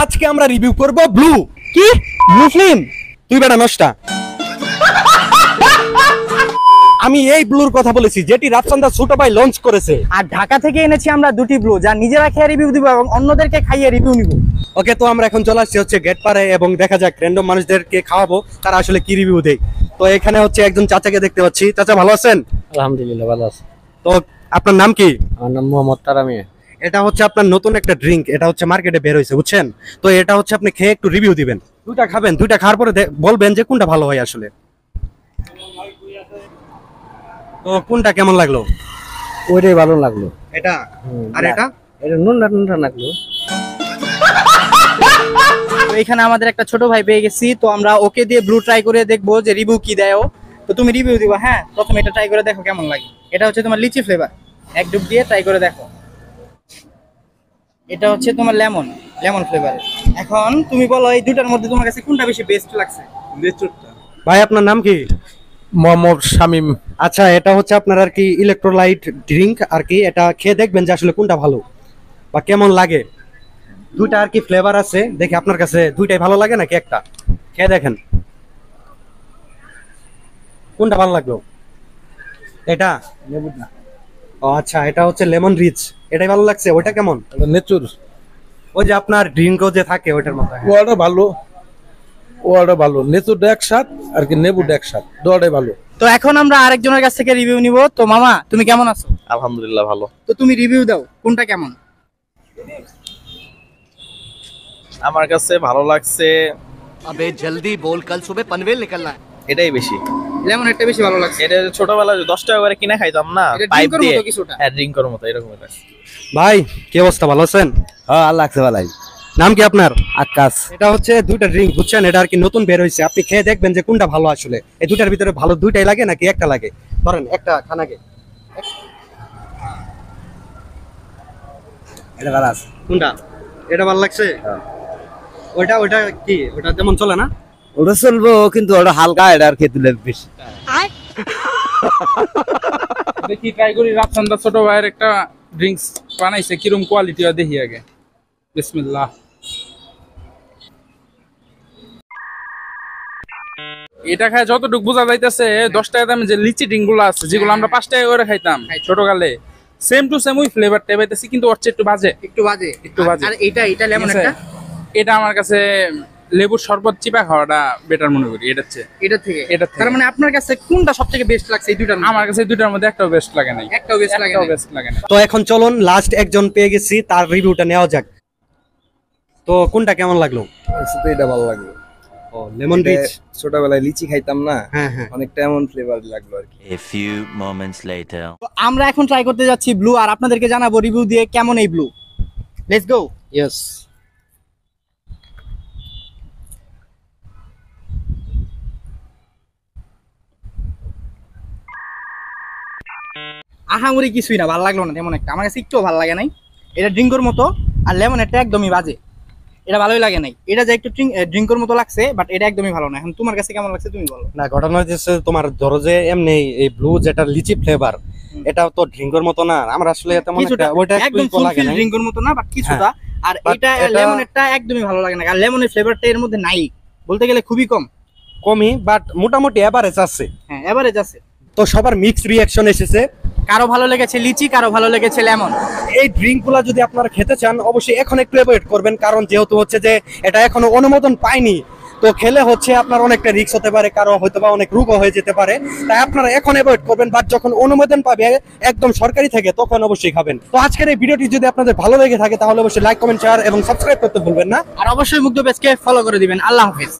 আজকে আমরা রিভিউ করব ব্লু। কি ব্লু ফিল্ম? তুই বেটা নষ্টা। আমি এই ব্লুর কথা বলেছি যেটি রাফসান্দা ছোট ভাই লঞ্চ করেছে। আর ঢাকা থেকে এনেছি আমরা দুটি ব্লু, যা নিজেরা খেয়ে রিভিউ দিব এবং অন্যদেরকে খাইয়ে রিভিউ নিব। ওকে, তো আমরা এখন চলে আসছি হচ্ছে গেট পারে এবং দেখা যাক র্যান্ডম মানুষদেরকে খাওয়াবো তারা আসলে কি রিভিউ দেয়। তো এখানে হচ্ছে একজন চাচাকে দেখতে পাচ্ছি। চাচা ভালো আছেন? আলহামদুলিল্লাহ ভালো আছে। তো আপনার নাম কি? আমার নাম মোহাম্মদ তারামি। এটা হচ্ছে আপনার নতুন একটা ড্রিঙ্ক, এটা হচ্ছে মার্কেটে বের হয়েছে বুঝছেন। তো এটা হচ্ছে আপনি খেয়ে একটু রিভিউ দিবেন, দুইটা খাবেন, দুইটা খাওয়ার পরে বলবেন যে কোনটা ভালো হয় আসলে। তো কোনটা কেমন লাগলো? ওইটাই ভালো লাগলো। এটা আর এটা এটা নুনটা নুনটা লাগলো। তো এখানে আমাদের একটা ছোট ভাই পেয়ে গেছি, তো আমরা ওকে দিয়ে ব্লু ট্রাই করে দেখবো যে রিভিউ কি দেয় ও। তো তুমি রিভিউ দিবা। হ্যাঁ, প্রথমে এটা ট্রাই করে দেখো কেমন লাগে। এটা হচ্ছে তোমার লিচি ফ্লেভার, এক ডুব দিয়ে ট্রাই করে দেখো। এটা হচ্ছে তোমার লেমন ফ্লেভারের। এখন তুমি বলো এই দুটার মধ্যে তোমার কাছে কোনটা বেশি বেস্ট লাগছে? লিচুরটা। ভাই আপনার নাম কি? মোহাম্মদ শামিম। আচ্ছা, এটা হচ্ছে আপনার আর কি ইলেকট্রোলাইট ড্রিঙ্ক আর কি। এটা খেয়ে দেখবেন যে আসলে কোনটা ভালো বা কেমন লাগে। দুইটা আর কি ফ্লেভার আছে, দেখি আপনার কাছে দুইটাই ভালো লাগে নাকি একটা। খেয়ে দেখেন কোনটা ভালো লাগলো। এটা ও আচ্ছা, এটা হচ্ছে লেমন রিচ, এটাই ভালো লাগছে। ওইটা কেমন? নেচুর। ওই যে আপনার ড্রিঙ্কও যে থাকে ওইটার মতো। ওটা ভালো, ওটা ভালো। নেচুর একসাথ আর কি নেবু একসাথ, দুটাই ভালো। তো এখন আমরা আরেকজনের কাছ থেকে রিভিউ নিব। তো মামা তুমি কেমন আছো? আলহামদুলিল্লাহ ভালো। তো তুমি রিভিউ দাও, কোনটা কেমন? আমার কাছে ভালো লাগছে अबे जल्दी बोल कल सुबह पनवेल निकलना है। এটাই বেশি। লেমনেরটা বেশি ভালো লাগছে। এটা ছোটবেলায় 10 টাকা করে কিনে খাইতাম না, এটা পাইপ ড্রিঙ্কের দিয়ে। মতো কিছুটা। হ্যাঁ, ড্রিঙ্কের মতো এরকম এটা। ভাই কি অবস্থা, ভালো আছেন? হ্যাঁ আল্লাহ লাগছে ভালাই। নাম কি আপনার? আকাশ। এটা হচ্ছে দুইটা ড্রিঙ্ক বুঝছেন, এটা আর কি নতুন বের হয়েছে। আপনি খেয়ে দেখবেন যে কোনটা ভালো আসলে। এই দুইটার ভিতরে ভালো দুইটাই লাগে নাকি একটা লাগে? ধরেন একটা খান আগে। এটা ভালো আছে। কোনটা? এটা ভালো লাগছে? ওইটা ওইটা কি ওটা তেমন চলে না? ওটা চলবো কিন্তু ওটা হালকা, এটা আর খেতে বেশি। দেখি ট্রাই করি। রাফসান্দা ছোট ভাইয়ের একটা ড্রিঙ্কস বানাইছে, কিরম কোয়ালিটি হয় দেখি আগে। বিসমিল্লাহ। এটা খায় যতটুকু বোঝা যাইতেছে 10 টাকা দামে যে লিচি ড্রিঙ্ক গুলো আছে, যেগুলো আমরা 5 টাকা করে খাইতাম ছোটকালে, সেম টু সেম ওই ফ্লেভারটা পাইতেছি, কিন্তু ওর চেয়ে একটু বাজে। একটু বাজে। আর এটা লেমন একটা। এটা আমার কাছে লেবুর শরবত চিপা খাওয়াটা বেটার মনে করি এটার চেয়ে। এটা থেকে এটা থেকে। তার মানে আপনার কাছে কোনটা সবথেকে বেস্ট লাগছে এই দুটার মধ্যে? আমার কাছে এই দুটার মধ্যে একটাও বেস্ট লাগে নাই। একটাও বেস্ট লাগে না। বেস্ট লাগে না। তো এখন চলুন লাস্ট একজন পেয়ে গেছি, তার রিভিউটা নেওয়া যাক। তো কোনটা কেমন লাগলো? এটা ভালো লাগলো। ও লেমন রিচ। ছোটবেলায় লিচি খাইতাম না, হ্যাঁ হ্যাঁ, অনেকটা এমন ফ্লেভার লাগলো আর কি। A few moments later. তো আমরা এখন ট্রাই করতে যাচ্ছি ব্লু, আর আপনাদেরকে জানাবো রিভিউ দিয়ে কেমন এই ব্লু। Let's go. ইয়েস। আহামরি কিছুই না, ভালো লাগলো না তেমন একটা। আমার কাছে একটুও ভালো লাগে নাই। এটা ড্রিঙ্কের মতো, আর লেমন এটা একদমই বাজে। এটা ভালোই লাগে নাই। এটা যে একটু ড্রিঙ্কের মতো লাগছে, বাট এটা একদমই ভালো না। এখন তোমার কাছে কেমন লাগছে তুমি বলো। না ঘটনা হচ্ছে তোমার ধরো যে এমনি এই ব্লু যেটা লিচি ফ্লেভার, এটা তো ড্রিঙ্কের মতো না। আমরা আসলে তেমন একটা ওইটা একদম একটু লাগে না, ড্রিঙ্কের মতো না, বাট কিছুটা। আর But এটা লেমনেরটা একদমই ভালো লাগে না। আর লেমনের ফ্লেভারটা এর মধ্যে নাই, বলতে গেলে খুবই কমই, বাট মোটামুটি এভারেজ আছে। হ্যাঁ, এভারেজ আছে। তো সবার মিক্স রিঅ্যাকশন এসেছে। কারো ভালো লেগেছে লিচি, কারো ভালো লেগেছে লেমন। এই ড্রিঙ্ক গুলা যদি আপনারা খেতে চান অবশ্যই এখন একটু অ্যাভয়েড করবেন, কারণ যেহেতু হচ্ছে যে এটা এখনো অনুমোদন পায়নি। তো খেলে হচ্ছে আপনার অনেকটা রিস্ক হতে পারে, কারো হয়তো বা অনেক রোগও হয়ে যেতে পারে। তাই আপনারা এখন অ্যাভয়েড করবেন, বাট যখন অনুমোদন পাবে একদম সরকারি থেকে তখন অবশ্যই খাবেন। তো আজকের এই ভিডিওটি যদি আপনাদের ভালো লেগে থাকে তাহলে অবশ্যই লাইক, কমেন্ট, শেয়ার এবং সাবস্ক্রাইব করতে ভুলবেন না। আর অবশ্যই মুগ্ধ পেজকে ফলো করে দিবেন। আল্লাহ হাফেজ।